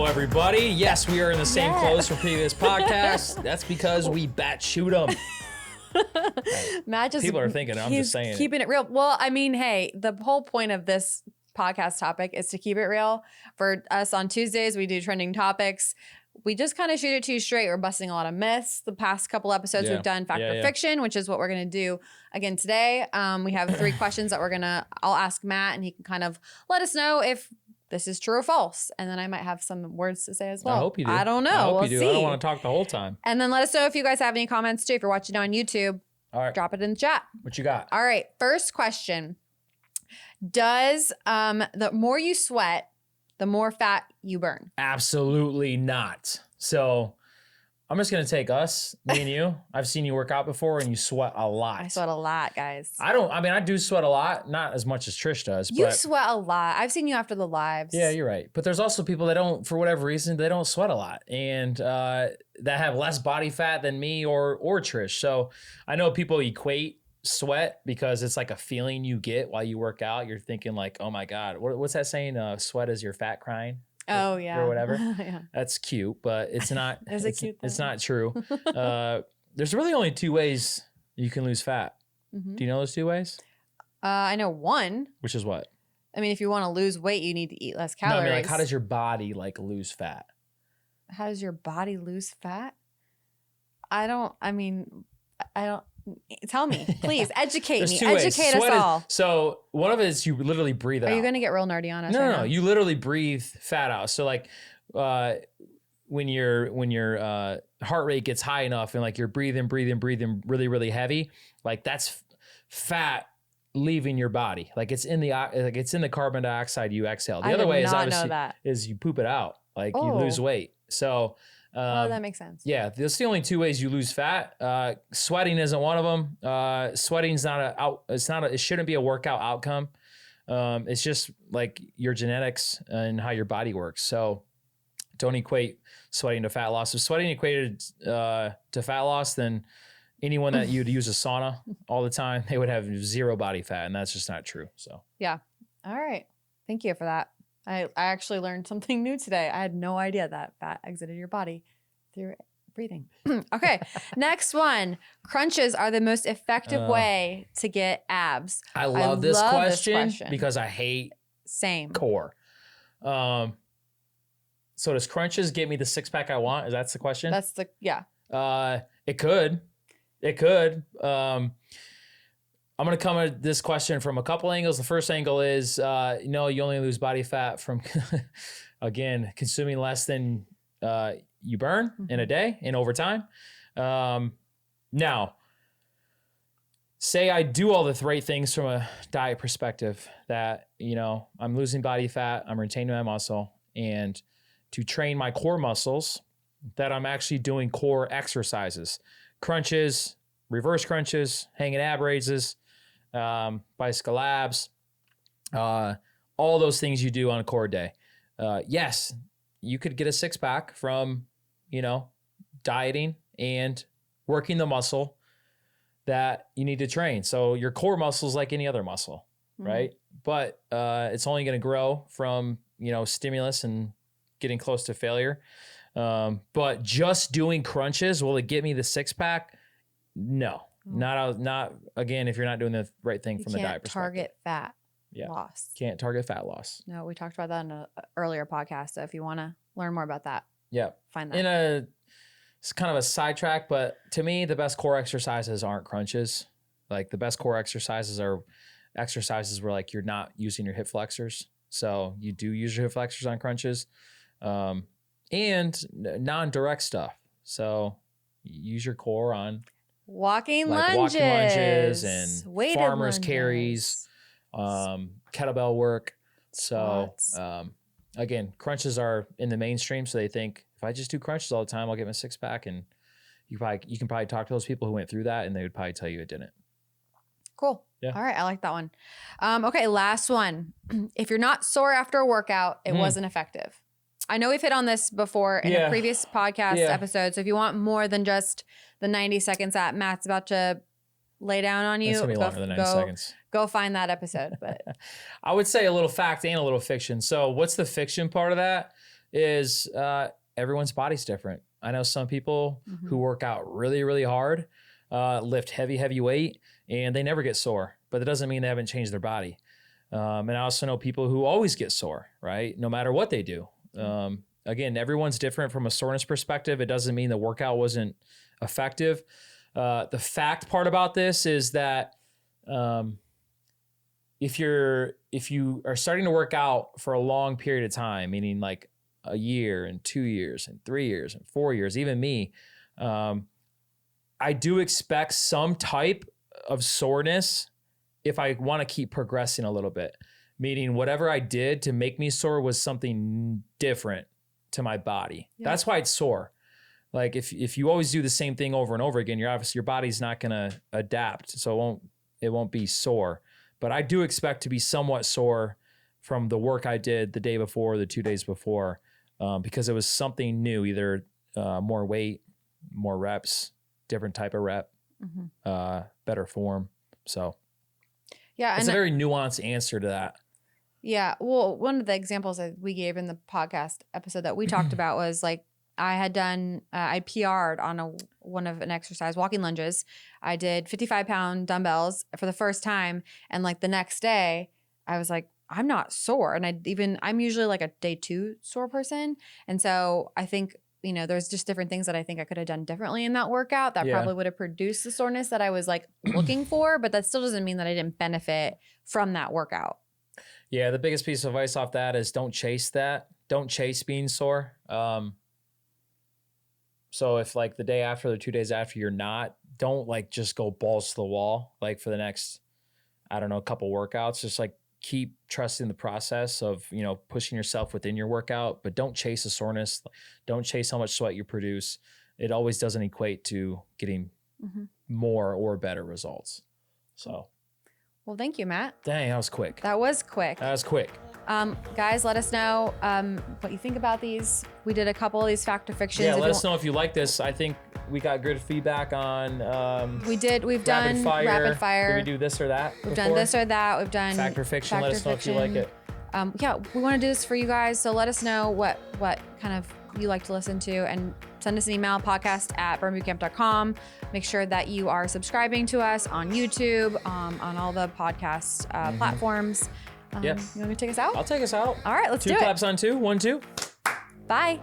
Hello, everybody. Yes, we are in the same clothes from previous podcasts. That's because we bat shoot them. Matt just, people are thinking, I'm just saying. Keeping it real. Well, I mean, hey, the whole point of this podcast topic is to keep it real. For us on Tuesdays, we do trending topics. We just kind of shoot it to you straight. We're busting a lot of myths. The past couple episodes we've done fact or fiction, which is what we're going to do again today. We have 3 questions that I'll ask Matt, and he can kind of let us know if this is true or false. And then I might have some words to say as well. I hope you do. I don't know. I hope we'll you do. see. I don't want to talk the whole time. And then let us know if you guys have any comments too. If you're watching on YouTube, all right, drop it in the chat. What you got? All right. First question. Does the more you sweat, the more fat you burn? Absolutely not. So I'm just going to take us, me and you. I've seen you work out before and you sweat a lot. I sweat a lot, guys. I do sweat a lot, not as much as Trish does. You sweat a lot. I've seen you after the lives. Yeah, you're right. But there's also people that don't, for whatever reason, they don't sweat a lot and that have less body fat than me or Trish. So I know people equate sweat because it's like a feeling you get while you work out. You're thinking like, oh my God, what's that saying? Sweat is your fat crying. Oh yeah. Or whatever. Yeah. That's cute, but it's not. Is it cute? It's not true. There's really only 2 ways you can lose fat. Mm-hmm. Do you know those 2 ways? I know one. Which is what? I mean, if you want to lose weight, you need to eat less calories. No, I mean, like, how does your body lose fat? How does your body lose fat? I don't. Tell me, please. Educate me. Educate us all. So one of it is you literally breathe out. Are you going to get real nerdy on us? No. You literally breathe fat out. So like when your heart rate gets high enough and like you're breathing really, really heavy, like that's fat leaving your body. Like it's in the carbon dioxide you exhale. The other way is obviously is you poop it out. Like you lose weight. So that makes sense. Yeah, that's the only 2 ways you lose fat. Sweating isn't one of them. Sweating's it shouldn't be a workout outcome. It's just like your genetics and how your body works. So don't equate sweating to fat loss. If sweating equated to fat loss, then anyone that you'd use a sauna all the time, they would have 0 body fat, and that's just not true. So yeah. All right. Thank you for that. I actually learned something new today. I had no idea that fat exited your body through breathing. Okay, next one. Crunches are the most effective way to get abs. I love this question because I hate core. So does crunches get me the 6-pack I want? Is that the question? It could. I'm going to come at this question from a couple angles. The first angle is, you only lose body fat from, again, consuming less than you burn in a day and over time. Now, say I do all the right things from a diet perspective that, I'm losing body fat, I'm retaining my muscle, and to train my core muscles, that I'm actually doing core exercises, crunches, reverse crunches, hanging ab raises, bicycle abs, all those things you do on a core day. Yes, you could get a 6-pack from, dieting and working the muscle that you need to train. So your core muscle is like any other muscle, right? But it's only going to grow from, stimulus and getting close to failure. But just doing crunches, will it get me the 6-pack? No. Not again, if you're not doing the right thing from a diet perspective. Target fat loss. Can't target fat loss. No, we talked about that in an earlier podcast. So if you want to learn more about that, find that. It's kind of a sidetrack, but to me, the best core exercises aren't crunches. Like the best core exercises are exercises where like you're not using your hip flexors. So you do use your hip flexors on crunches, and non-direct stuff. So use your core on walking lunges and weighted farmer's lunges. Carries, kettlebell work. So again, crunches are in the mainstream. So they think if I just do crunches all the time, I'll get my 6-pack. And you can probably talk to those people who went through that, and they would probably tell you it didn't. Cool. Yeah. All right. I like that one. Okay. Last one. If you're not sore after a workout, it wasn't effective. I know we've hit on this before in a previous podcast episode. So if you want more than just the 90 seconds that Matt's about to lay down on you, it's gonna be longer than 90 seconds. Go find that episode. But I would say a little fact and a little fiction. So what's the fiction part of that? is everyone's body's different. I know some people who work out really, really hard, lift heavy weight, and they never get sore, but that doesn't mean they haven't changed their body. And I also know people who always get sore, right? No matter what they do. Again, everyone's different from a soreness perspective. It doesn't mean the workout wasn't effective. The fact part about this is that if you are starting to work out for a long period of time, meaning like a year and 2 years and 3 years and 4 years, even me, I do expect some type of soreness if I want to keep progressing a little bit, meaning whatever I did to make me sore was something different to my body. Yeah. That's why it's sore. Like if you always do the same thing over and over again, your body's not going to adapt. So it won't be sore. But I do expect to be somewhat sore from the work I did the day before, the 2 days before, because it was something new, either more weight, more reps, different type of rep, better form. So yeah, it's a very nuanced answer to that. Yeah. Well, one of the examples that we gave in the podcast episode that we talked about was like, I had done, I PR'd on an exercise, walking lunges. I did 55-pound dumbbells for the first time. And like the next day I was like, I'm not sore. And I'm usually like a day 2 sore person. And so I think, there's just different things that I think I could have done differently in that workout that probably would have produced the soreness that I was like looking for, but that still doesn't mean that I didn't benefit from that workout. Yeah. The biggest piece of advice off that is don't chase that. Don't chase being sore. So if like the day after, the 2 days after you're not, don't like just go balls to the wall, like for the next, I don't know, couple workouts, just like keep trusting the process of, pushing yourself within your workout, but don't chase the soreness. Don't chase how much sweat you produce. It always doesn't equate to getting more or better results. So. Well, thank you, Matt. Dang, that was quick. That was quick. Guys, let us know what you think about these. We did a couple of these fact or fictions. Yeah, let us know if you like this. I think we got good feedback on We've done rapid fire. Did we do this or that? We've done this or that. We've done fact or fiction. Let us know if you like it. Yeah, we want to do this for you guys. So let us know what kind of you like to listen to, and send us an email, podcast@burnbootcamp.com. Make sure that you are subscribing to us on YouTube, on all the podcast platforms. Yep. You want me to take us out? I'll take us out. All right, let's do it. 2 claps on 2. 1, 2. Bye.